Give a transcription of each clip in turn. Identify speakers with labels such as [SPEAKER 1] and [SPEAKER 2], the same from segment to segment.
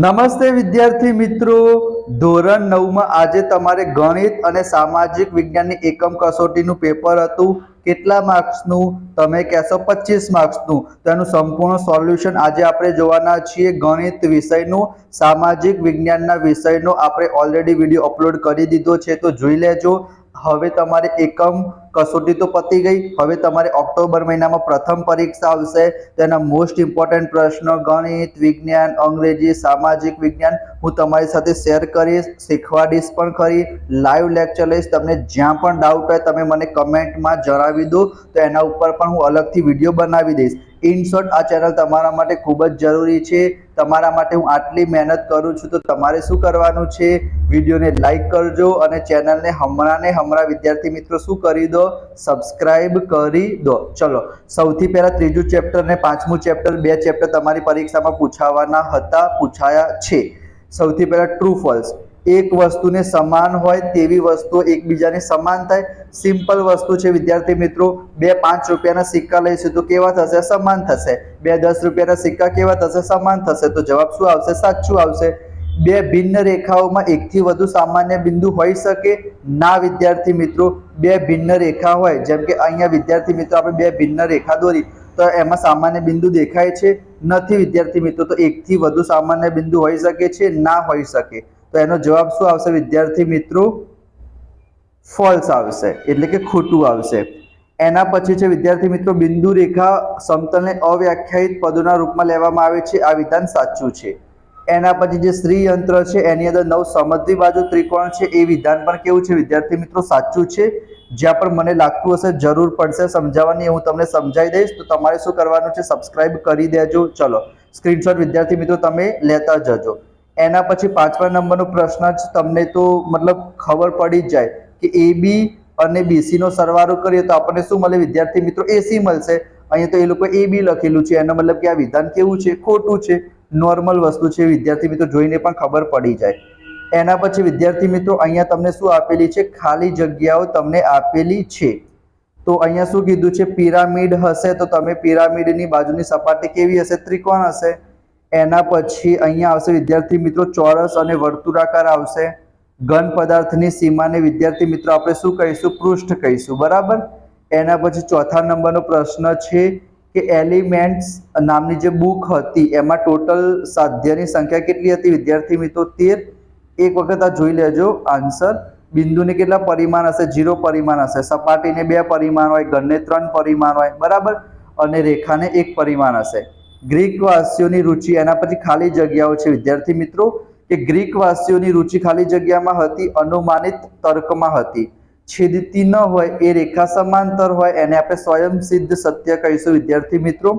[SPEAKER 1] નમસ્તે વિદ્યાર્થી મિત્રો, ધોરણ 9 માં આજે તમારે ગણિત અને સામાજિક વિજ્ઞાનની એકમ કસોટીનું પેપર હતું. કેટલા માર્ક્સનું? તમે કહેશો 25 માર્ક્સનું. તેનું સંપૂર્ણ સોલ્યુશન આજે આપણે જોવાના છીએ. ગણિત વિષયનું, સામાજિક વિજ્ઞાનના વિષયનો આપણે ઓલરેડી વિડીયો અપલોડ કરી દીધો છે, તો જોઈ લેજો. હવે તમારે એકમ કસોટી તો પતી ગઈ. હવે તમારે ઓક્ટોબર મહિનામાં પ્રથમ પરીક્ષા આવશે. તેના મોસ્ટ ઇમ્પોર્ટન્ટ પ્રશ્નો ગણિત, વિજ્ઞાન, અંગ્રેજી, સામાજિક વિજ્ઞાન હું તમારી સાથે શેર કરીશ, શીખવાડીશ પણ ખરી. લાઈવ લેક્ચર લઈશ. તમને જ્યાં પણ ડાઉટ હોય તમે મને કમેન્ટમાં જણાવી દો, તો એના ઉપર પણ હું અલગથી વિડીયો બનાવી દઈશ. ઇન શોર્ટ, આ ચેનલ તમારા માટે ખૂબ જ જરૂરી છે. તમારા માટે હું આટલી મહેનત કરું છું, તો તમારે શું કરવાનું છે? વિડીયોને લાઈક કરજો અને ચેનલને હમણાં વિદ્યાર્થી મિત્રો શું કરી દો? સબસ્ક્રાઇબ કરી દો. ચલો, સૌથી પહેલા ત્રીજું ચેપ્ટર ને પાંચમું ચેપ્ટર, બે ચેપ્ટર તમારી પરીક્ષામાં પૂછાવાના હતા, પૂછાયા છે. સૌથી પહેલા ટ્રુ ફોલ્સ. એક વસ્તુને સમાન હોય તેવી વસ્તુઓ એકબીજાને સમાન થાય. સિમ્પલ વસ્તુ છે વિદ્યાર્થી મિત્રો. બે 5 રૂપિયાના સિક્કા લઈશું તો કેવા થશે? સમાન થશે. બે 10 રૂપિયાના સિક્કા કેવા થશે? સમાન થશે. તો જવાબ શું આવશે? સાચું આવશે. બે ભિન્ન રેખાઓમાં એકથી વધુ સામાન્ય બિંદુ હોઈ શકે? ના વિદ્યાર્થી મિત્રો. બે ભિન્ન રેખા હોય, જેમ કે અહીંયા વિદ્યાર્થી મિત્રો આપણે બે ભિન્ન રેખા દોરી, તો એમાં સામાન્ય બિંદુ દેખાય છે? નથી વિદ્યાર્થી મિત્રો. તો એકથી વધુ સામાન્ય બિંદુ હોઈ શકે છે? ના હોઈ શકે. તો એનો જવાબ શું આવશે વિદ્યાર્થી મિત્રો? ફોલ્સ આવશે, એટલે કે ખોટું આવશે. એના પછી છે વિદ્યાર્થી મિત્રો, બિંદુ રેખા સમતલને અવ્યાખ્યાયિત પદોના રૂપમાં લેવામાં આવે છે. આ વિધાન સાચું છે. એના પછી જે શ્રીયંત્ર છે એની અંદર 9 સમદ્વિ બાજુ ત્રિકોણ છે, એ વિધાન પણ કેવું છે વિદ્યાર્થી મિત્રો? સાચું છે. જ્યાં પણ મને લાગતું હશે જરૂર પડશે સમજાવવાની, હું તમને સમજાવી દઈશ. તો તમારે શું કરવાનું છે? સબસ્ક્રાઇબ કરી દેજો. ચલો, સ્ક્રીનશોટ વિદ્યાર્થી મિત્રો તમે લેતા જજો. એના પછી 5મા નંબરનો પ્રશ્ન જ તમને તો મતલબ ખબર પડી જ જાય કે AB અને BC નો સરવાળો કરીએ તો આપણને શું મળે વિદ્યાર્થી મિત્રો? AC મળશે. અહીંયા તો એ લોકો AB લખેલું છે, એનો મતલબ કે આ વિધાન કેવું છે? ખોટું છે. નોર્મલ વસ્તુ છે વિદ્યાર્થી મિત્રો, જોઈને પણ ખબર પડી જાય. એના પછી વિદ્યાર્થી મિત્રો અહીંયા તમને શું આપેલી છે? ખાલી જગ્યાઓ તમને આપેલી છે. તો અહીંયા શું કીધું છે? પિરામિડ હશે તો તમે પિરામિડની બાજુની સપાટી કેવી હશે? ત્રિકોણ હશે. એના પછી અહીંયા આવશે વિદ્યાર્થી મિત્રો ચોરસ અને વર્તુળાકાર આવશે. ઘન પદાર્થની સીમાને વિદ્યાર્થી મિત્રો આપણે શું કહીશું? પૃષ્ઠ કહીશું. બરાબર. એના પછી ચોથા નંબરનો પ્રશ્ન છે કે એલિમેન્ટ્સ નામની જે બુક હતી એમાં ટોટલ સાધ્યની સંખ્યા કેટલી હતી વિદ્યાર્થી મિત્રો? 13. એક વખત આ જોઈ લેજો આન્સર. બિંદુને કેટલા પરિમાણ હશે? 0 પરિમાણ હશે. સપાટીને 2 પરિમાણ હોય, ઘનને 3 પરિમાણ હોય. બરાબર. અને રેખાને 1 પરિમાણ હશે. ગ્રીક વાસીઓની રુચિ, એના પછી ખાલી જગ્યાઓ છે વિદ્યાર્થી મિત્રો, કે ગ્રીક વાસીઓની રુચિ ખાલી જગ્યામાં હતી, અનુમાનિત તર્કમાં હતી. છેદતી ન હોય એ રેખા સમાંતર હોય, એને આપણે સ્વયં સિદ્ધ સત્ય કહીશું વિદ્યાર્થી મિત્રો.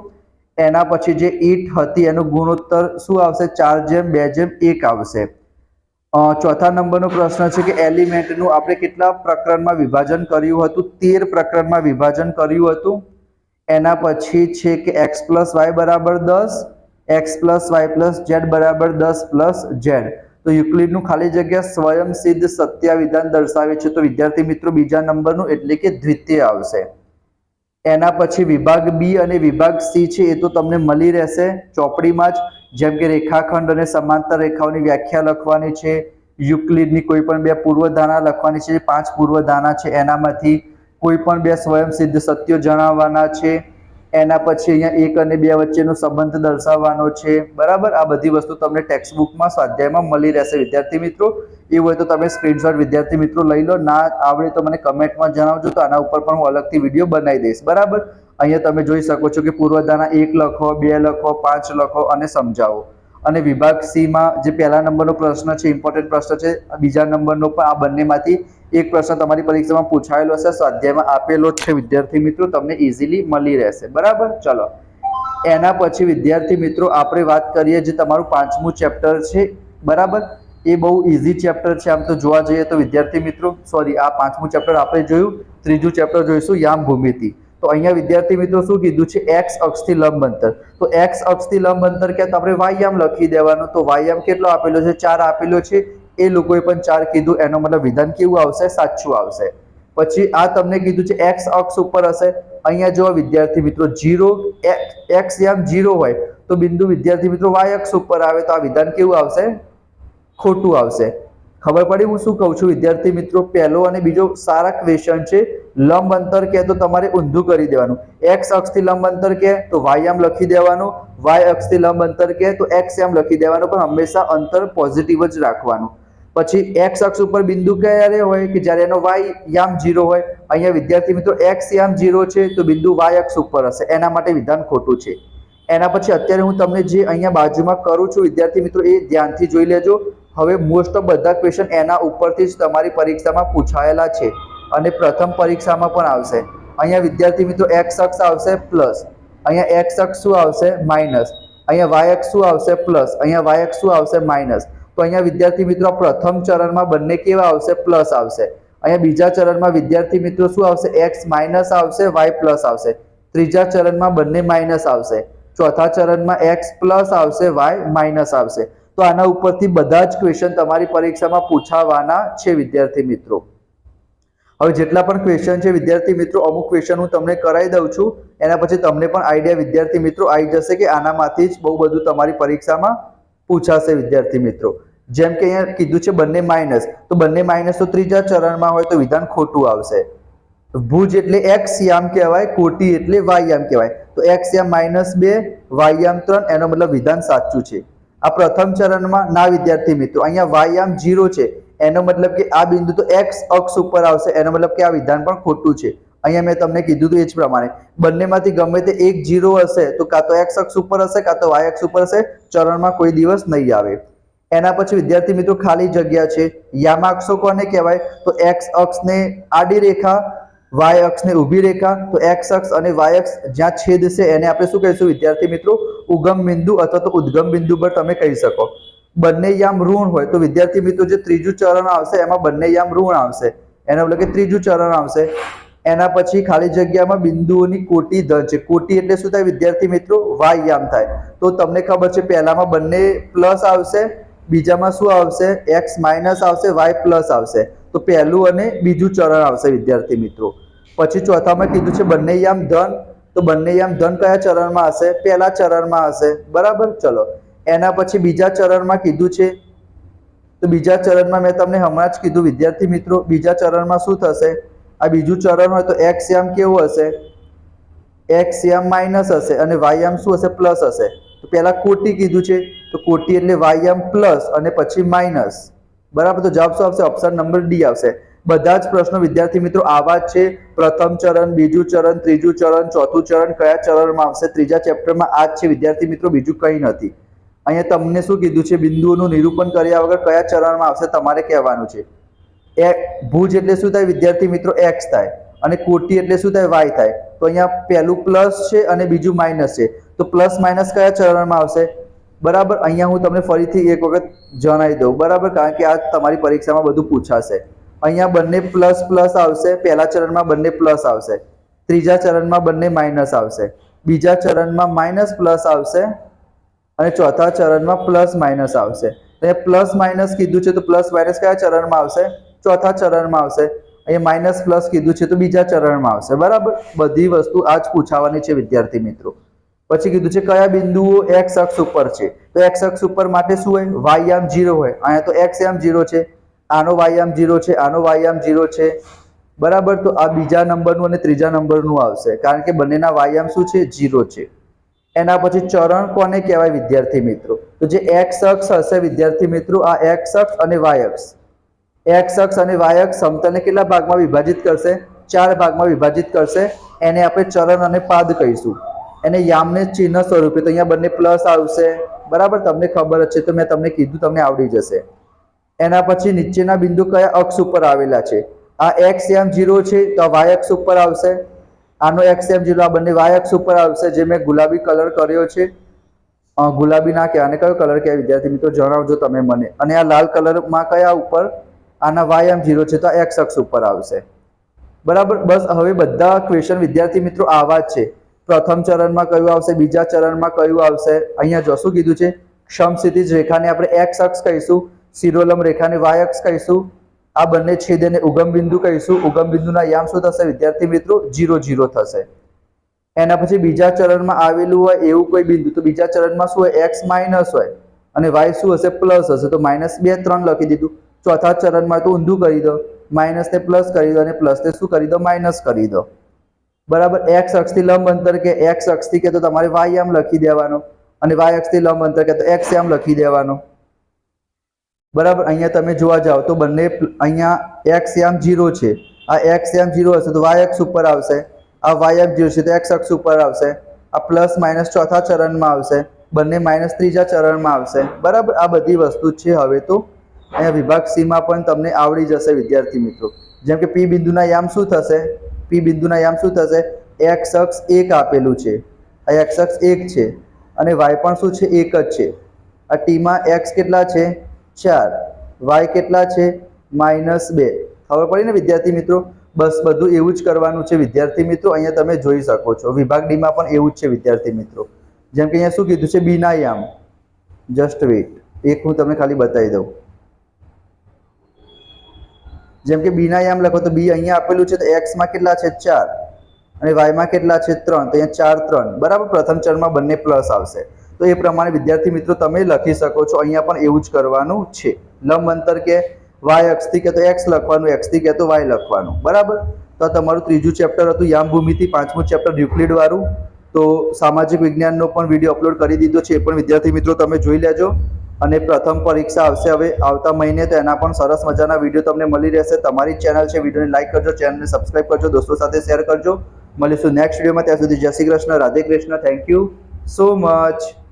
[SPEAKER 1] એના પછી જે ઈંટ હતી એનો ગુણોત્તર શું આવશે? 4:2:1 આવશે. ચોથા નંબરનો પ્રશ્ન છે કે એલિમેન્ટનું આપણે કેટલા પ્રકરણમાં વિભાજન કર્યું હતું? 13 પ્રકરણમાં વિભાજન કર્યું હતું. એના પછી છે કે x + y = 10, x + y + z = 10 + z. તો યુક્લિડનું ખાલી જગ્યા સ્વયં સિદ્ધ સત્ય વિધાન દર્શાવે છે. તો વિદ્યાર્થી મિત્રો બીજા નંબરનું એટલે કે દ્વિતીય આવશે. એના પછી વિભાગ બી અને વિભાગ સી છે એ તો તમને મળી રહેશે ચોપડીમાં જ. જેમ કે રેખાખંડ અને સમાંતર રેખાઓની વ્યાખ્યા લખવાની છે, યુક્લિડની કોઈ પણ 2 પૂર્વધારણા લખવાની છે, 5 પૂર્વધારણા છે એનામાંથી કોઈ પણ 2 સ્વયં સિદ્ધ સત્યો જણાવવાના છે. એના પછી અહીંયા 1 અને 2 વચ્ચેનો સંબંધ દર્શાવવાનો છે. બરાબર. આ બધી વસ્તુ તમને ટેક્સ્ટ બુકમાં સ્વાધ્યાયમાં મળી રહેશે વિદ્યાર્થી મિત્રો. એવું હોય તો તમે સ્ક્રીનશોટ વિદ્યાર્થી મિત્રો લઈ લો. ના આવડે તો મને કમેન્ટમાં જણાવજો, તો આના ઉપર પણ હું અલગથી વિડીયો બનાવી દઈશ. બરાબર. અહીંયા તમે જોઈ શકો છો કે પૂર્વધારણા 1 લખો, 2 લખો, 5 લખો અને સમજાવો. અને વિભાગ સી માં જે પહેલા નંબરનો પ્રશ્ન છે, ઇમ્પોર્ટન્ટ પ્રશ્ન છે, બીજા નંબરનો પણ, આ બંનેમાંથી એક પ્રશ્ન તમારી પરીક્ષામાં પૂછાયેલો હશે, સ્વાધ્યાયમાં આપેલો છે વિદ્યાર્થી મિત્રો, તમને ઇઝીલી મળી રહેશે. બરાબર. ચલો, એના પછી વિદ્યાર્થી મિત્રો આપણે વાત કરીએ જે તમારું 5મું ચેપ્ટર છે. બરાબર. એ બહુ ઇઝી ચેપ્ટર છે આમ તો જોવા જઈએ તો વિદ્યાર્થી મિત્રો. સોરી, આ 5મું ચેપ્ટર આપણે જોયું. ત્રીજું ચેપ્ટર જોઈશું યામ ભૂમિતિ. તો અહીંયા વિદ્યાર્થી મિત્રો શું કીધું છે? x અક્ષથી લંબ અંતર. તો x અક્ષથી લંબ અંતર ક્યાં? તો આપણે વાયામ લખી દેવાનું. તો વાયામ કેટલો આપેલો છે? 4 આપેલો છે. એ લોકોએ પણ 4 કીધું, એનો મતલબ વિધાન કેવું આવશે? સાચું આવશે. પછી આ તમને કીધું છે x અક્ષ ઉપર હશે. અહીંયા જો વિદ્યાર્થી મિત્રો 0 x યામ 0 હોય તો બિંદુ વિદ્યાર્થી મિત્રો y અક્ષ ઉપર આવે તો આ વિધાન કેવું આવશે? ખોટું આવશે. ખબર પડી હું શું કહું છું વિદ્યાર્થી મિત્રો? પહેલો અને બીજો સારા ક્વેશ્ચન છે. લંબ અંતર કહે તો તમારે ઊંધું કરી દેવાનું. x અક્ષથી લંબ અંતર કહે તો y આમ લખી દેવાનું, y અક્ષથી લંબ અંતર કહે તો x આમ લખી દેવાનું, પણ હંમેશા અંતર પોઝિટિવ જ રાખવાનું. પછી x અક્ષ ઉપર બિંદુ ક્યારે હોય કે જ્યારે એનો y યામ 0 હોય. અહીંયા વિદ્યાર્થી મિત્રો x યામ 0 છે તો બિંદુ y અક્ષ ઉપર હશે, એના માટે વિધાન ખોટું છે. એના પછી અત્યારે હું તમને જે અહીંયા બાજુમાં કરું છું વિદ્યાર્થી મિત્રો એ ધ્યાનથી જોઈ લેજો. હવે મોસ્ટ ઓફ બધા ક્વેશ્ચન એના ઉપરથી જ તમારી પરીક્ષામાં પૂછાયેલા છે અને પ્રથમ પરીક્ષામાં પણ આવશે. અહીંયા વિદ્યાર્થી મિત્રો x અક્ષ આવશે પ્લસ, અહીંયા x અક્ષ શું આવશે? માઇનસ, અહીંયા y અક્ષ શું આવશે? પ્લસ, અહીંયા y અક્ષ શું આવશે? માઇનસ. તો અહીંયા વિદ્યાર્થી મિત્રો પ્રથમ ચરણમાં બંને કેવા આવશે? પ્લસ આવશે. અહીંયા બીજા ચરણમાં વિદ્યાર્થી મિત્રો શું આવશે? x માઇનસ આવશે, y પ્લસ આવશે. ત્રીજા ચરણમાં બંને માઇનસ આવશે. ચોથા ચરણમાં x પ્લસ આવશે, y માઇનસ આવશે. તો આના ઉપરથી બધા જ ક્વેશ્ચન તમારી પરીક્ષામાં પૂછાવાના છે વિદ્યાર્થી મિત્રો. હવે જેટલા પણ ક્વેશ્ચન છે વિદ્યાર્થી મિત્રો, અમુક ક્વેશ્ચન હું તમને કરાવી દઉં છું, એના પછી તમને પણ આઈડિયા વિદ્યાર્થી મિત્રો આવી જશે કે આનામાંથી જ બહુ બધું તમારી પરીક્ષામાં પૂછાશે વિદ્યાર્થી મિત્રો. જેમ કે અહીંયા કીધું છે બંને માઇનસ, તો બંને માઇનસ તો ત્રીજા ચરણમાં હોય તો વિધાન ખોટું આવશે. ભુજ એટલે x યામ કહેવાય, કોટી એટલે y યામ કહેવાય. તો x યામ -2, y યામ 3, એનો મતલબ વિધાન સાચું છે. આ પ્રથમ ચરણમાં ના વિદ્યાર્થી મિત્રો, અહીંયા y યામ 0 છે, એનો મતલબ કે આ બિંદુ તો x અક્ષ ઉપર આવશે, એનો મતલબ કે આ વિધાન પણ ખોટું છે. અહીંયા મેં તમને કીધું હતું એ જ પ્રમાણે બંનેમાંથી ગમે તે એક 0 હશે તો કાં તો x અક્ષ ઉપર હશે કાં તો y અક્ષ ઉપર હશે, ચરણમાં કોઈ દિવસ નહીં આવે. એના પછી વિદ્યાર્થી મિત્રો ખાલી જગ્યા છે. યામાક્ષો કોને કહેવાય? તો x અક્ષને આડી રેખા, y અક્ષને ઊભી રેખા. તો x અક્ષ અને y અક્ષ જ્યાં છેદશે એને આપણે શું કહીશું વિદ્યાર્થી મિત્રો? ઉગમ બિંદુ અથવા તો ઉદ્ગમ બિંદુ પર તમે કહી શકો. બંને યામ ઋણ હોય તો વિદ્યાર્થી મિત્રો જે ત્રીજું ચરણ આવશે એમાં બંને યામ ઋણ આવશે, એનો મતલબ કે ત્રીજું ચરણ આવશે. એના પછી ખાલી જગ્યામાં બિંદુઓની કોટી ધન છે. કોટી એટલે શું થાય વિદ્યાર્થી મિત્રો? y યામ થાય. તો તમને ખબર છે પહેલામાં બંને પ્લસ આવશે, બીજામાં શું આવશે? x માઇનસ આવશે, y પ્લસ આવશે. તો પહેલું અને બીજું ચરણ આવશે વિદ્યાર્થી મિત્રો. પછી ચોથામાં કીધું છે બંને યામ ધન, તો બંને યામ ધન કયા ચરણમાં હશે? પહેલા ચરણમાં હશે, બરાબર. ચલો એના પછી બીજા ચરણમાં કીધું છે, તો બીજા ચરણમાં મેં તમને હમણાં જ કીધું વિદ્યાર્થી મિત્રો, બીજા ચરણમાં શું થશે? આ બીજું ચરણ હોય તો x યામ કેવું હશે? x યામ માઇનસ હશે અને y યામ શું હશે? પ્લસ હશે. તો પહેલા કોટી કીધું છે તો કોટી એટલે y યામ પ્લસ અને પછી માઇનસ, બરાબર. તો જવાબ શું આવશે? ઓપ્શન નંબર ડી આવશે. બધા જ પ્રશ્નો વિદ્યાર્થી મિત્રો આવા જ છે. પ્રથમ ચરણ, બીજું ચરણ, ત્રીજું ચરણ, ચોથું ચરણ કયા ચરણમાં આવશે? ત્રીજા ચેપ્ટરમાં આ જ છે વિદ્યાર્થી મિત્રો, બીજું કંઈ નથી. અહીંયા તમને શું કીધું છે? બિંદુઓનું નિરૂપણ કર્યા વગર કયા ચરણમાં આવશે તમારે કહેવાનું છે. ભુજ એટલે શું થાય વિદ્યાર્થી મિત્રો? x થાય અને કોટી એટલે શું થાય? y થાય. તો અહીંયા પહેલું પ્લસ છે અને બીજું માઇનસ છે, તો પ્લસ માઇનસ કયા ચરણમાં આવશે? બરાબર. અહીંયા હું તમને ફરીથી એક વખત જણાવી દઉં, બરાબર, કારણ કે આ તમારી પરીક્ષામાં બધું પૂછાશે. અહીંયા બંને પ્લસ પ્લસ આવશે, પહેલા ચરણમાં બંને પ્લસ આવશે, ત્રીજા ચરણમાં બંને માઇનસ આવશે, બીજા ચરણમાં માઇનસ પ્લસ આવશે અને ચોથા ચરણમાં પ્લસ માઇનસ આવશે. પ્લસ માઇનસ કીધું છે તો પ્લસ માઇનસ કયા ચરણમાં આવશે? ચોથા ચરણમાં આવશે. અહીંયા માઇનસ પ્લસ કીધું છે તો બીજા ચરણમાં આવશે, બરાબર. બધી વસ્તુ આ જ પૂછાવાની છે વિદ્યાર્થી મિત્રો. પછી કીધું છે કયા બિંદુઓ x અક્ષ ઉપર છે? તો x અક્ષ ઉપર માટે શું હોય? y યામ 0 હોય. અહીંયા તો x યામ 0 છે, આનો y યામ 0 છે, આનો y યામ 0 છે, બરાબર. તો આ બીજા નંબરનું અને ત્રીજા નંબરનું આવશે કારણ કે બંનેના y યામ શું છે? 0 છે. એના પછી ચરણ કોને કહેવાય વિદ્યાર્થી મિત્રો? તો જે x અક્ષ હશે વિદ્યાર્થી મિત્રો, આ x અક્ષ અને y અક્ષ, x અક્ષ અને y અક્ષ સમતલને કેટલા ભાગમાં વિભાજિત કરશે? 4 ભાગમાં વિભાજિત કરશે. એને આપણે ચરણ અને પાદ કહીશું. એને યામને ચિહ્ન સ્વરૂપે, તો અહીંયા બંને પ્લસ આવશે, બરાબર. તમને ખબર જ છે તો મેં તમને કીધું, તમને આવડી જશે. એના પછી નીચેના બિંદુ કયા અક્ષ ઉપર આવેલા છે? આ x યામ 0 છે તો આ y અક્ષ ઉપર આવશે, આનો x યામ 0, આ બંને y અક્ષ ઉપર આવશે. જે મેં ગુલાબી કલર કર્યો છે, ગુલાબી ના કહેવાય, આને કયો કલર કહેવાય વિદ્યાર્થી મિત્રો? જણાવજો તમે મને. અને આ લાલ કલરમાં કયા ઉપર? આના y યામ 0 છે તો આ x અક્ષ ઉપર આવશે, બરાબર. બસ હવે બધા ક્વેશ્ચન વિદ્યાર્થી મિત્રો આવા જ છે. પ્રથમ ચરણમાં કયું આવશે? બીજા ચરણમાં કયું આવશે? અહીંયા જો શું કીધું છે? સમક્ષિતિજ રેખાને આપણે x અક્ષ કહીશું, શિરોલંબ રેખાને y અક્ષ કહીશું, આ બંને છેદને ઉગમ બિંદુ કહીશું. ઉગમ બિંદુના યામ શું થશે વિદ્યાર્થી મિત્રો? 0 0 થશે. એના પછી બીજા ચરણમાં આવેલું હોય એવું કોઈ બિંદુ, તો બીજા ચરણમાં શું હોય, x માઇનસ હોય અને y શું હશે, પ્લસ હશે, તો -2 3 લખી દીધું. ચોથા ચરણમાં તો ઊંધું કરી દો, માઇનસ ને પ્લસ કરી દો અને પ્લસ ને શું કરી દો, માઇનસ કરી દો. બરાબર. x અક્ષથી લંબ અંતર કે x અક્ષથી કે તો તમારે y આમ લખી દેવાનો અને y અક્ષથી લંબ અંતર કે તો x આમ લખી દેવાનો. બરાબર. અહીંયા તમે જોવા જાઓ તો બંને અહીંયા x આમ 0 છે, આ x આમ 0 હશે તો y અક્ષ ઉપર આવશે, આ y આમ 0 છે તો x અક્ષ ઉપર આવશે, આ પ્લસ માઇનસ ચોથા ચરણમાં આવશે, બંને માઇનસ ત્રીજા ચરણમાં આવશે. બરાબર. આ બધી વસ્તુ છે. હવે તો અહીંયા વિભાગ સી માં પણ તમને આવડી જશે વિદ્યાર્થી મિત્રો. જેમ કે P બિંદુના યામ શું થશે, P બિંદુના યામ શું થશે, x અક્ષ 1 આપેલું છે, આ x અક્ષ 1 છે અને y પણ શું છે, 1 જ છે. આ T માં x કેટલા છે, 4, y કેટલા છે, -2. ખબર પડી ને વિદ્યાર્થી મિત્રો. બસ બધું એવું જ કરવાનું છે વિદ્યાર્થી મિત્રો. અહીંયા તમે જોઈ શકો છો વિભાગ ડી માં પણ એવું જ છે વિદ્યાર્થી મિત્રો. જેમ કે અહીંયા શું કીધું છે, બી ના યામ. જસ્ટ વેઇટ, એક હું તમને ખાલી બતાવી દઉં. જેમ કે બી ના યામ લખો તો બી અહીંયા આપેલું છે તો x માં કેટલા છે, 4 અને y માં કેટલા છે, 3, તો અહીંયા 4 3. બરાબર. પ્રથમ ચરણમાં બંને પ્લસ આવશે. તો એ પ્રમાણે વિદ્યાર્થી મિત્રો તમે લખી શકો છો. અહીંયા પણ એવું જ કરવાનું છે. લંબ અંતર કે y અક્ષથી કે તો x લખવાનું, x થી કે તો y લખવાનું. બરાબર. તો આ તમારું ત્રીજું ચેપ્ટર હતું યામ ભૂમિતિ, પાંચમું ચેપ્ટર યુક્લિડ વાળું. તો સામાજિક વિજ્ઞાનનો પણ વિડીયો અપલોડ કરી દીધો છે, એ પણ વિદ્યાર્થી મિત્રો તમે જોઈ લેજો. અને પ્રથમ પરીક્ષા આવશે હવે આવતા મહિને, તો એના પણ સરસ મજાના વિડીયો તમને મળી રહેશે. તમારી ચેનલ છે, વિડીયોને લાઈક કરજો, ચેનલને સબસ્ક્રાઈબ કરજો, દોસ્તો સાથે શેર કરજો. મળીશું નેક્સ્ટ વિડીયોમાં. ત્યાં સુધી જય Shri Krishna, Radhe Krishna. Thank you so much.